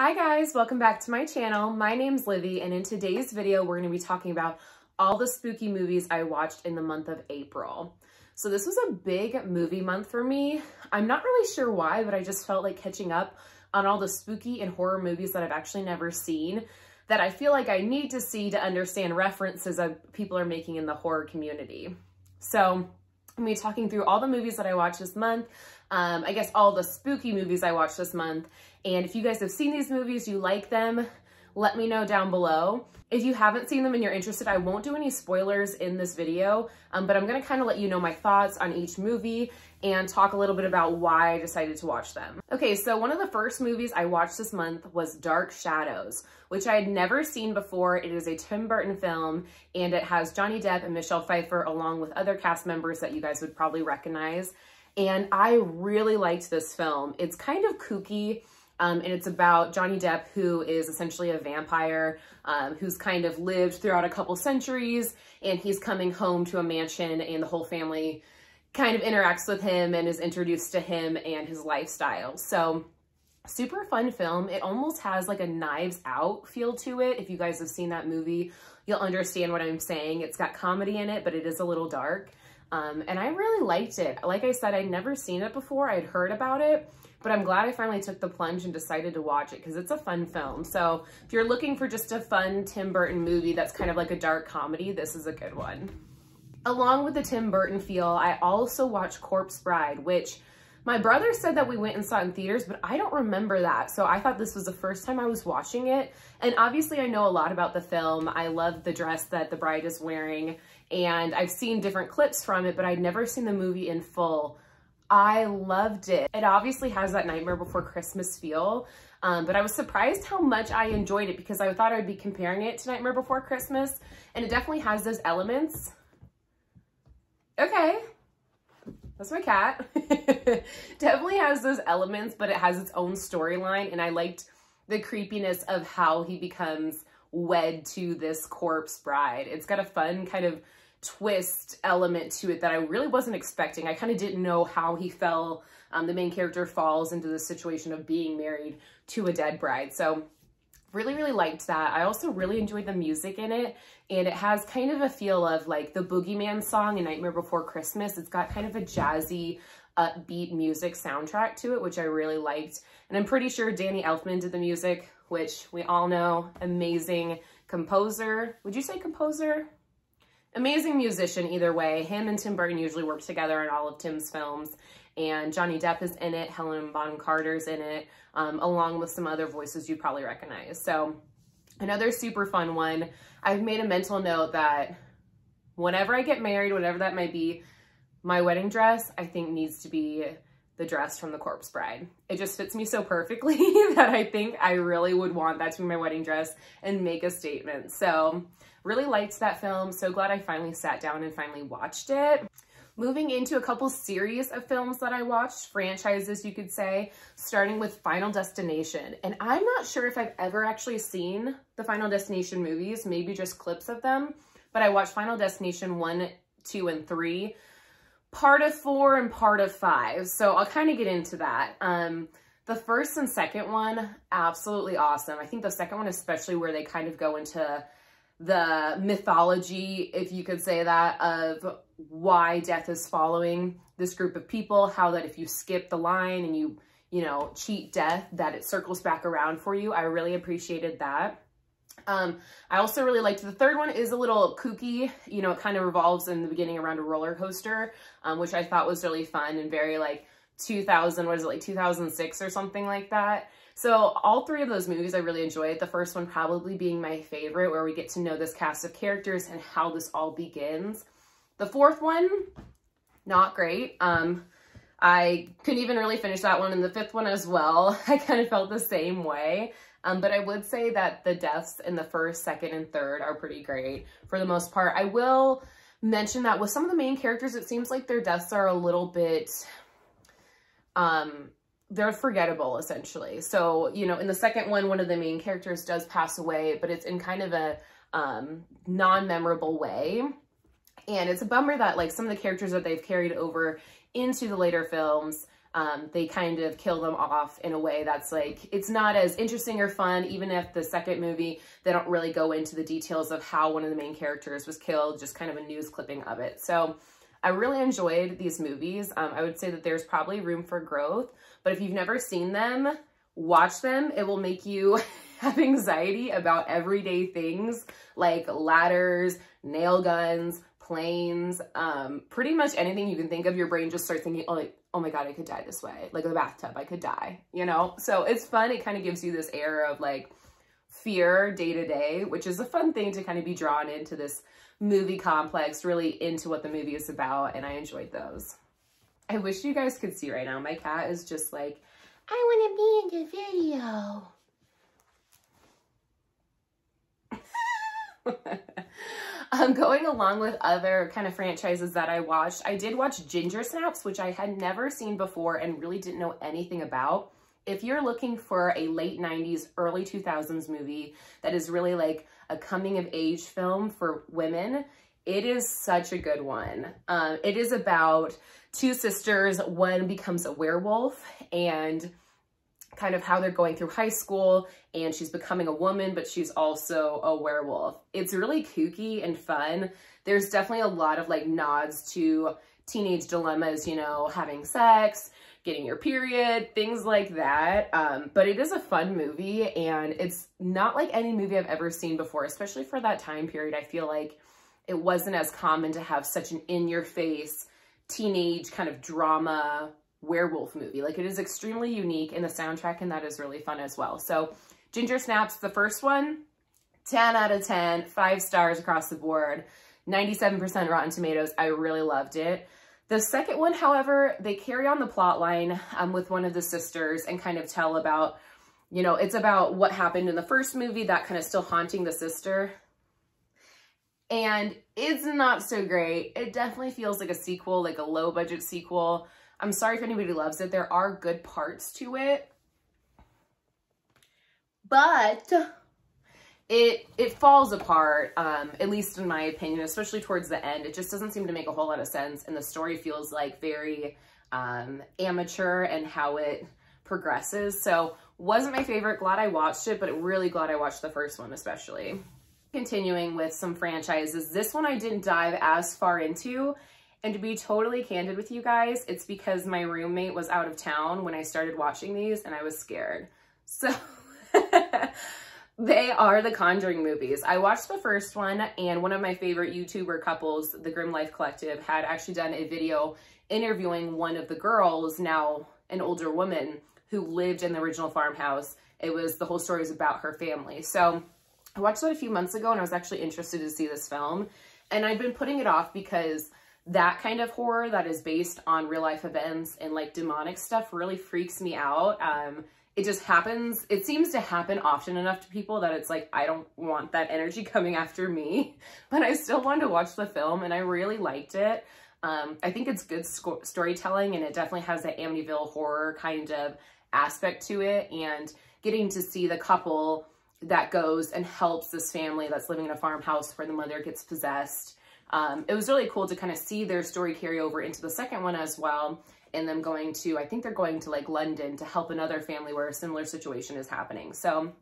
Hi guys, welcome back to my channel. My name's Livy, and in today's video, we're gonna be talking about all the spooky movies I watched in the month of April. So this was a big movie month for me. I'm not really sure why, but I just felt like catching up on all the spooky and horror movies that I've actually never seen that I feel like I need to see to understand references that people are making in the horror community. So I'm gonna be talking through all the movies that I watched this month, I guess all the spooky movies I watched this month. And if you guys have seen these movies, you like them, let me know down below. If you haven't seen them and you're interested, I won't do any spoilers in this video, but I'm gonna kind of let you know my thoughts on each movie and talk a little bit about why I decided to watch them. Okay, so one of the first movies I watched this month was Dark Shadows, which I had never seen before. It is a Tim Burton film, and it has Johnny Depp and Michelle Pfeiffer along with other cast members that you guys would probably recognize. And I really liked this film. It's kind of kooky, and it's about Johnny Depp, who is essentially a vampire, who's kind of lived throughout a couple centuries, and he's coming home to a mansion, and the whole family kind of interacts with him and is introduced to him and his lifestyle. So super fun film. It almost has like a Knives Out feel to it. If you guys have seen that movie, you'll understand what I'm saying. It's got comedy in it, but it is a little dark. And I really liked it. Like I said, I'd never seen it before. I'd heard about it, but I'm glad I finally took the plunge and decided to watch it because it's a fun film. So if you're looking for just a fun Tim Burton movie that's kind of like a dark comedy, this is a good one. Along with the Tim Burton feel, I also watched Corpse Bride, which my brother said that we went and saw it in theaters, but I don't remember that. So I thought this was the first time I was watching it. And obviously I know a lot about the film. I love the dress that the bride is wearing, and I've seen different clips from it, but I'd never seen the movie in full. I loved it. It obviously has that Nightmare Before Christmas feel, but I was surprised how much I enjoyed it because I thought I'd be comparing it to Nightmare Before Christmas, and it definitely has those elements. Okay, that's my cat. Definitely has those elements, but it has its own storyline, and I liked the creepiness of how he becomes wed to this corpse bride. It's got a fun kind of twist element to it that I really wasn't expecting. I kind of didn't know how he fell. The main character falls into the situation of being married to a dead bride. So really liked that. I also really enjoyed the music in it, and it has kind of a feel of like the Boogeyman song in Nightmare Before Christmas. It's got kind of a jazzy, upbeat music soundtrack to it, which I really liked. And I'm pretty sure Danny Elfman did the music, which we all know, amazing composer. Would you say composer? Amazing musician either way. Him and Tim Burton usually work together in all of Tim's films, and Johnny Depp is in it, Helen Bonham Carter's in it, along with some other voices you'd probably recognize. So another super fun one. I've made a mental note that whenever I get married, whatever that might be, my wedding dress, I think, needs to be the dress from The Corpse Bride. It just fits me so perfectly that I think I really would want that to be my wedding dress and make a statement. So really liked that film. So glad I finally sat down and finally watched it. Moving into a couple series of films that I watched, franchises you could say, starting with Final Destination. And I'm not sure if I've ever actually seen the Final Destination movies, maybe just clips of them, but I watched Final Destination 1, 2, and 3, part of 4 and part of 5. So I'll kind of get into that. The first and second one, absolutely awesome. I think the second one, especially where they kind of go into the mythology, if you could say that, of why death is following this group of people, how that if you skip the line and you know, cheat death, that it circles back around for you. I really appreciated that. I also really liked the third one. Is a little kooky, you know, it kind of revolves in the beginning around a roller coaster, which I thought was really fun and very like 2000, what is it, like 2006 or something like that. So all three of those movies I really enjoyed. The first one probably being my favorite, where we get to know this cast of characters and how this all begins. The fourth one, not great. I couldn't even really finish that one, and the fifth one as well. I kind of felt the same way. But I would say that the deaths in the first, second, and third are pretty great for the most part. I will mention that with some of the main characters, it seems like their deaths are a little bit, they're forgettable, essentially. So, you know, in the second one of the main characters does pass away, but it's in kind of a non-memorable way. And it's a bummer that like some of the characters that they've carried over into the later films they kind of kill them off in a way that's like, it's not as interesting or fun, even if the second movie, they don't really go into the details of how one of the main characters was killed, just kind of a news clipping of it. So I really enjoyed these movies. I would say that there's probably room for growth, but if you've never seen them, watch them. It will make you have anxiety about everyday things like ladders, nail guns, planes, pretty much anything you can think of. Your brain just starts thinking, oh, like, oh my God, I could die this way. Like a bathtub, I could die, you know? So it's fun. It kind of gives you this air of like fear day to day, which is a fun thing to kind of be drawn into this movie complex, really into what the movie is about. And I enjoyed those. I wish you guys could see right now. My cat is just like, I want to be in the video. Going along with other kind of franchises that I watched, I did watch Ginger Snaps, which I had never seen before and really didn't know anything about. If you're looking for a late 90s, early 2000s movie that is really like a coming of age film for women, it is such a good one. It is about two sisters. One becomes a werewolf and kind of how they're going through high school, and she's becoming a woman, but she's also a werewolf. It's really kooky and fun. There's definitely a lot of like nods to teenage dilemmas, you know, having sex, getting your period, things like that. But it is a fun movie, and it's not like any movie I've ever seen before, especially for that time period. I feel like it wasn't as common to have such an in-your-face teenage kind of drama werewolf movie. Like, it is extremely unique, and the soundtrack in that is really fun as well. So Ginger Snaps, the first one, 10 out of 10, 5 stars across the board, 97% Rotten Tomatoes. I really loved it. The second one, however, they carry on the plot line with one of the sisters and kind of tell about, you know, it's about what happened in the first movie, that kind of still haunting the sister. And it's not so great. It definitely feels like a sequel, like a low budget sequel. I'm sorry if anybody loves it. There are good parts to it, but it falls apart, at least in my opinion, especially towards the end. It just doesn't seem to make a whole lot of sense, and the story feels like very amateur and how it progresses. So wasn't my favorite. Glad I watched it, but really glad I watched the first one especially. Continuing with some franchises, this one I didn't dive as far into. And to be totally candid with you guys, it's because my roommate was out of town when I started watching these and I was scared. So they are the Conjuring movies. I watched the first one, and one of my favorite YouTuber couples, the Grim Life Collective, had actually done a video interviewing one of the girls, now an older woman, who lived in the original farmhouse. The whole story was about her family. So I watched that a few months ago, and I was actually interested to see this film. And I'd been putting it off because that kind of horror that is based on real life events and like demonic stuff really freaks me out. It just happens. It seems to happen often enough to people that it's like, I don't want that energy coming after me, but I still wanted to watch the film, and I really liked it. I think it's good storytelling, and it definitely has that Amityville horror kind of aspect to it, and getting to see the couple that goes and helps this family that's living in a farmhouse where the mother gets possessed. It was really cool to kind of see their story carry over into the second one as well, and them going to, I think they're going to like London to help another family where a similar situation is happening. So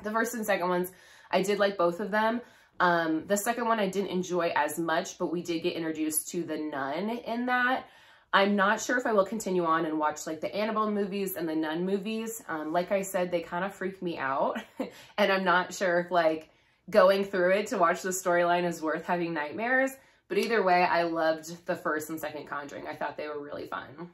the first and second ones, I did like both of them. The second one I didn't enjoy as much, but we did get introduced to the nun in that. I'm not sure if I will continue on and watch like the Annabelle movies and the Nun movies. Like I said, they kind of freak me out, and I'm not sure if like going through it to watch the storyline is worth having nightmares. But either way, I loved the first and second Conjuring. I thought they were really fun.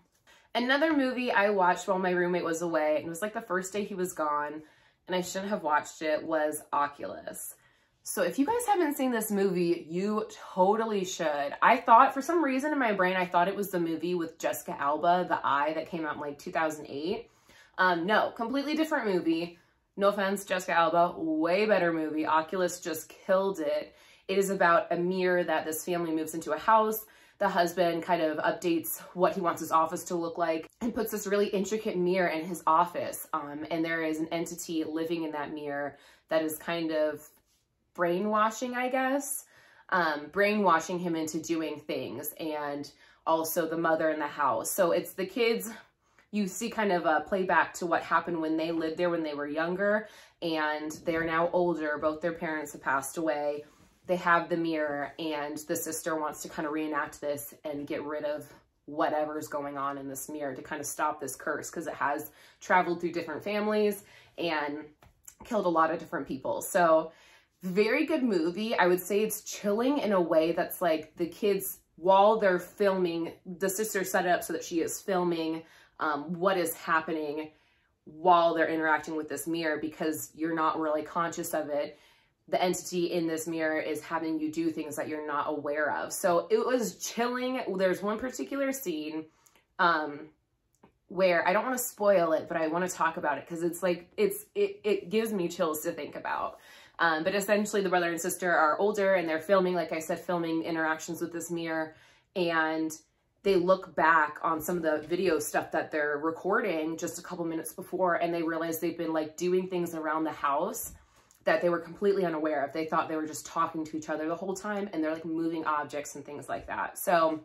Another movie I watched while my roommate was away, and it was like the first day he was gone, and I shouldn't have watched it, was Oculus. So if you guys haven't seen this movie, you totally should. I thought, for some reason in my brain, I thought it was the movie with Jessica Alba, The Eye, that came out in like 2008. No, completely different movie. No offense, Jessica Alba, way better movie. Oculus just killed it. It is about a mirror that this family moves into a house. The husband kind of updates what he wants his office to look like and puts this really intricate mirror in his office. And there is an entity living in that mirror that is kind of brainwashing, I guess. Brainwashing him into doing things, and also the mother in the house. So it's the kids you see kind of a playback to what happened when they lived there when they were younger, and they're now older. Both their parents have passed away. They have the mirror, and the sister wants to kind of reenact this and get rid of whatever's going on in this mirror to kind of stop this curse, because it has traveled through different families and killed a lot of different people. So very good movie. I would say it's chilling in a way that's like the kids, while they're filming, the sister set it up so that she is filming what is happening while they're interacting with this mirror, because you're not really conscious of it. The entity in this mirror is having you do things that you're not aware of. So it was chilling. There's one particular scene where I don't want to spoil it, but I want to talk about it because it's like, it gives me chills to think about. But essentially the brother and sister are older and they're filming, like I said, filming interactions with this mirror, and they look back on some of the video stuff that they're recording just a couple minutes before, and they realize they've been like doing things around the house that they were completely unaware of. They thought they were just talking to each other the whole time, and they're like moving objects and things like that. So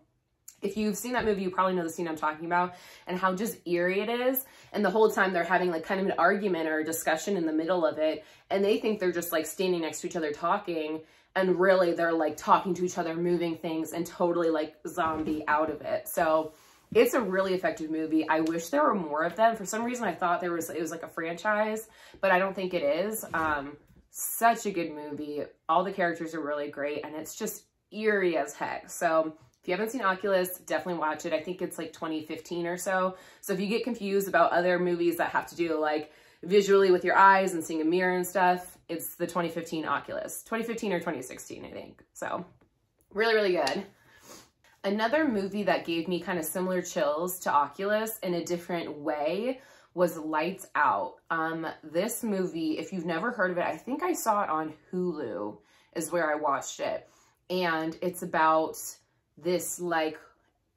if you've seen that movie, you probably know the scene I'm talking about and how just eerie it is. And the whole time they're having like kind of an argument or a discussion in the middle of it, and they think they're just like standing next to each other talking, and really they're like talking to each other, moving things, and totally like zombie out of it. So it's a really effective movie. I wish there were more of them. For some reason I thought it was like a franchise, but I don't think it is. Such a good movie. All the characters are really great, and it's just eerie as heck. So if you haven't seen Oculus, definitely watch it. I think it's like 2015 or so. So if you get confused about other movies that have to do like visually with your eyes and seeing a mirror and stuff, it's the 2015 Oculus. 2015 or 2016, I think. So really, really good. Another movie that gave me kind of similar chills to Oculus in a different way was Lights Out. This movie, if you've never heard of it, I think I saw it on Hulu is where I watched it. And it's about this like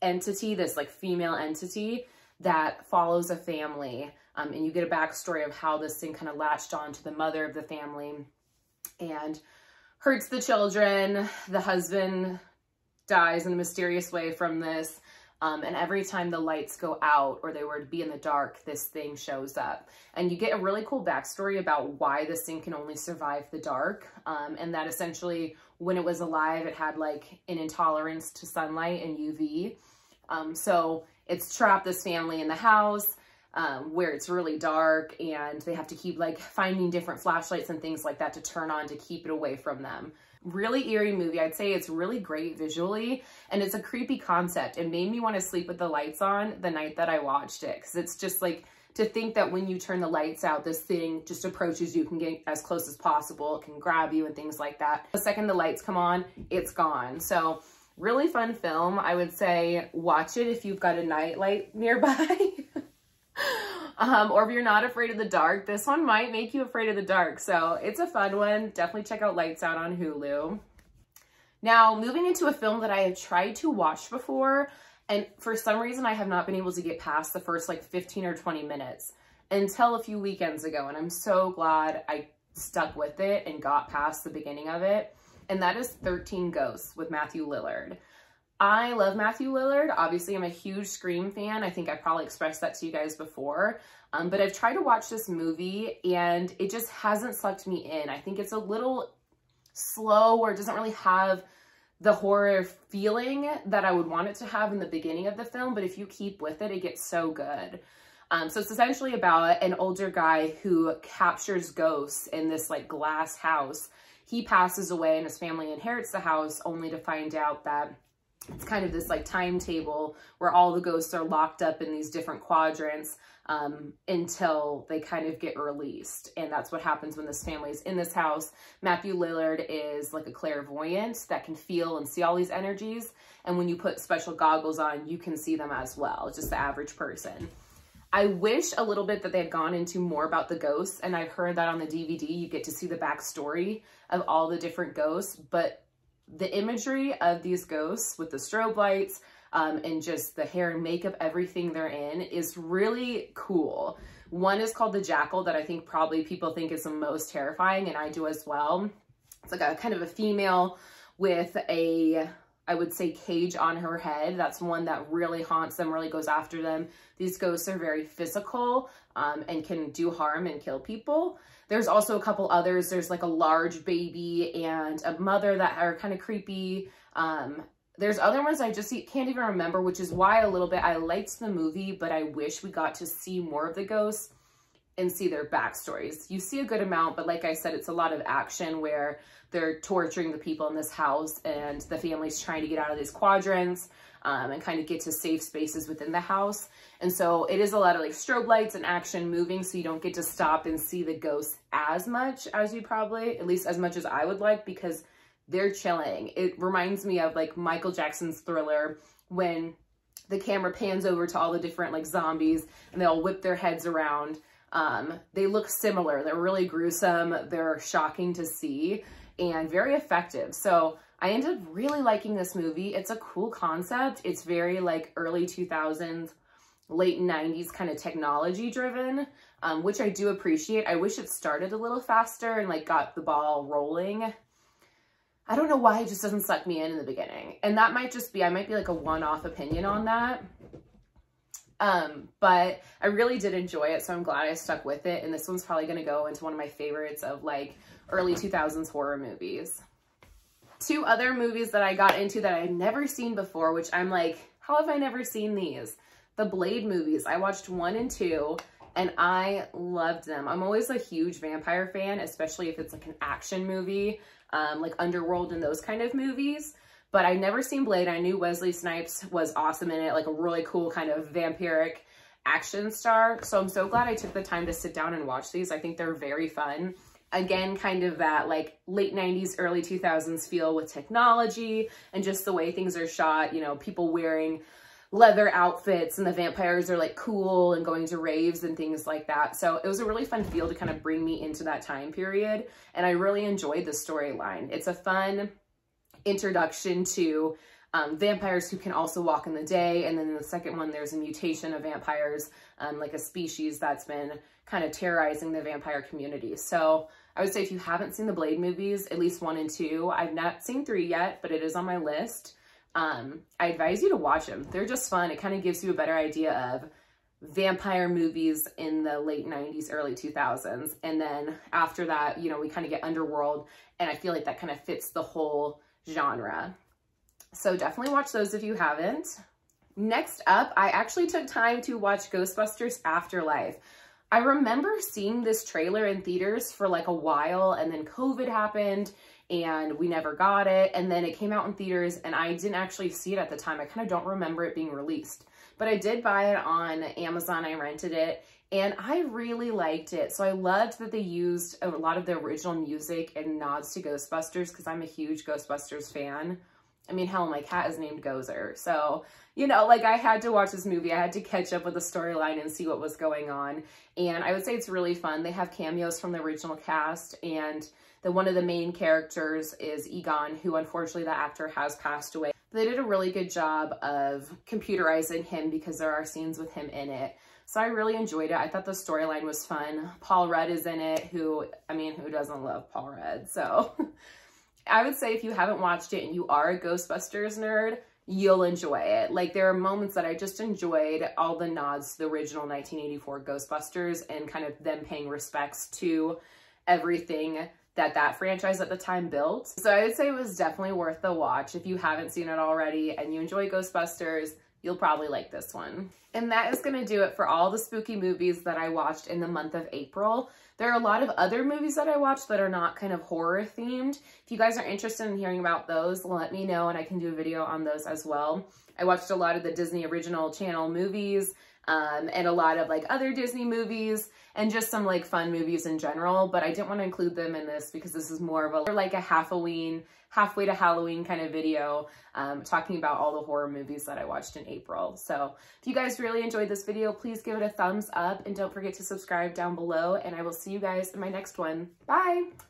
entity, this like female entity that follows a family. And you get a backstory of how this thing kind of latched on to the mother of the family and hurts the children. The husband dies in a mysterious way from this. And every time the lights go out or they were to be in the dark, this thing shows up. And you get a really cool backstory about why this thing can only survive the dark. And that essentially when it was alive, it had like an intolerance to sunlight and UV. So it's trapped this family in the house where it's really dark, and they have to keep like finding different flashlights and things like that to turn on to keep it away from them. Really eerie movie. I'd say it's really great visually, and it's a creepy concept. It made me want to sleep with the lights on the night that I watched it, because it's just like to think that when you turn the lights out, this thing just approaches you, can get as close as possible, it can grab you and things like that. The second the lights come on, it's gone. So really fun film. I would say watch it if you've got a nightlight nearby. Or if you're not afraid of the dark. This one might make you afraid of the dark. So it's a fun one. Definitely check out Lights Out on Hulu. Now, moving into a film that I have tried to watch before, and for some reason I have not been able to get past the first like 15 or 20 minutes until a few weekends ago. And I'm so glad I stuck with it and got past the beginning of it. And that is 13 Ghosts with Matthew Lillard. I love Matthew Lillard. Obviously, I'm a huge Scream fan. I think I probably expressed that to you guys before. But I've tried to watch this movie and it just hasn't sucked me in. I think it's a little slow, or it doesn't really have the horror feeling that I would want it to have in the beginning of the film. But if you keep with it, it gets so good. So it's essentially about an older guy who captures ghosts in this like glass house. He passes away and his family inherits the house, only to find out that it's kind of this like timetable where all the ghosts are locked up in these different quadrants until they kind of get released. And that's what happens when this family is in this house. Matthew Lillard is like a clairvoyant that can feel and see all these energies. And when you put special goggles on, you can see them as well, just the average person. I wish a little bit that they had gone into more about the ghosts. And I've heard that on the DVD, you get to see the backstory of all the different ghosts, but the imagery of these ghosts with the strobe lights and just the hair and makeup, everything they're in is really cool. One is called the Jackal, that I think probably people think is the most terrifying, and I do as well. It's like a kind of a female with a, I would say, cage on her head. That's one that really haunts them, really goes after them. These ghosts are very physical and can do harm and kill people. There's also a couple others. There's like a large baby and a mother that are kind of creepy. There's other ones I just can't even remember, which is why a little bit I liked the movie, but I wish we got to see more of the ghosts and see their backstories. You see a good amount, but like I said, it's a lot of action where they're torturing the people in this house and the family's trying to get out of these quadrants and kind of get to safe spaces within the house. And so it is a lot of like strobe lights and action moving, so you don't get to stop and see the ghosts as much as you probably, at least as much as I would like, because they're chilling. It reminds me of like Michael Jackson's Thriller, when the camera pans over to all the different like zombies and they all whip their heads around. They look similar. They're really gruesome. They're shocking to see and very effective. So I ended up really liking this movie. It's a cool concept. It's very like early 2000s, late 90s kind of technology driven, which I do appreciate. I wish it started a little faster and like got the ball rolling. I don't know why it just doesn't suck me in the beginning. And that might just be, I might be like a one-off opinion on that. But I really did enjoy it, so I'm glad I stuck with it. And this one's probably going to go into one of my favorites of like early 2000s horror movies. Two other movies that I got into that I had never seen before, which I'm like, how have I never seen these? The Blade movies. I watched 1 and 2 and I loved them. I'm always a huge vampire fan, especially if it's like an action movie, like Underworld and those kind of movies. But I'd never seen Blade. I knew Wesley Snipes was awesome in it, like a really cool kind of vampiric action star. So I'm so glad I took the time to sit down and watch these. I think they're very fun. Again, kind of that like late 90s, early 2000s feel with technology and just the way things are shot, you know, people wearing leather outfits and the vampires are like cool and going to raves and things like that. So it was a really fun feel to kind of bring me into that time period. And I really enjoyed the storyline. It's a fun introduction to vampires who can also walk in the day. And then in the second one, there's a mutation of vampires, like a species that's been kind of terrorizing the vampire community. So I would say if you haven't seen the Blade movies, at least 1 and 2, I've not seen 3 yet, but it is on my list. I advise you to watch them. They're just fun. It kind of gives you a better idea of vampire movies in the late 90s, early 2000s. And then after that, you know, we kind of get Underworld, and I feel like that kind of fits the whole genre. So definitely watch those if you haven't. Next up, I actually took time to watch Ghostbusters Afterlife. I remember seeing this trailer in theaters for like a while, and then COVID happened and we never got it. And then it came out in theaters and I didn't actually see it at the time. I kind of don't remember it being released, but I did buy it on Amazon. I rented it and I really liked it. So I loved that they used a lot of the original music and nods to Ghostbusters, because I'm a huge Ghostbusters fan. I mean, hell, my cat is named Gozer. So, you know, like I had to watch this movie. I had to catch up with the storyline and see what was going on. And I would say it's really fun. They have cameos from the original cast, and one of the main characters is Egon, who unfortunately the actor has passed away. They did a really good job of computerizing him because there are scenes with him in it. So I really enjoyed it. I thought the storyline was fun. Paul Rudd is in it, who doesn't love Paul Rudd? So I would say if you haven't watched it and you are a Ghostbusters nerd, you'll enjoy it. Like, there are moments that I just enjoyed, all the nods to the original 1984 Ghostbusters and kind of them paying respects to everything that franchise at the time built. So I would say it was definitely worth the watch. If you haven't seen it already and you enjoy Ghostbusters, you'll probably like this one. And that is going to do it for all the spooky movies that I watched in the month of April. There are a lot of other movies that I watched that are not kind of horror themed. If you guys are interested in hearing about those, let me know and I can do a video on those as well. I watched a lot of the Disney Original Channel movies and a lot of like other Disney movies and just some like fun movies in general, but I didn't want to include them in this because this is more of a like a Halfoween, halfway to Halloween kind of video, talking about all the horror movies that I watched in April. So if you guys really enjoyed this video, please give it a thumbs up and don't forget to subscribe down below, and I will see you guys in my next one. Bye!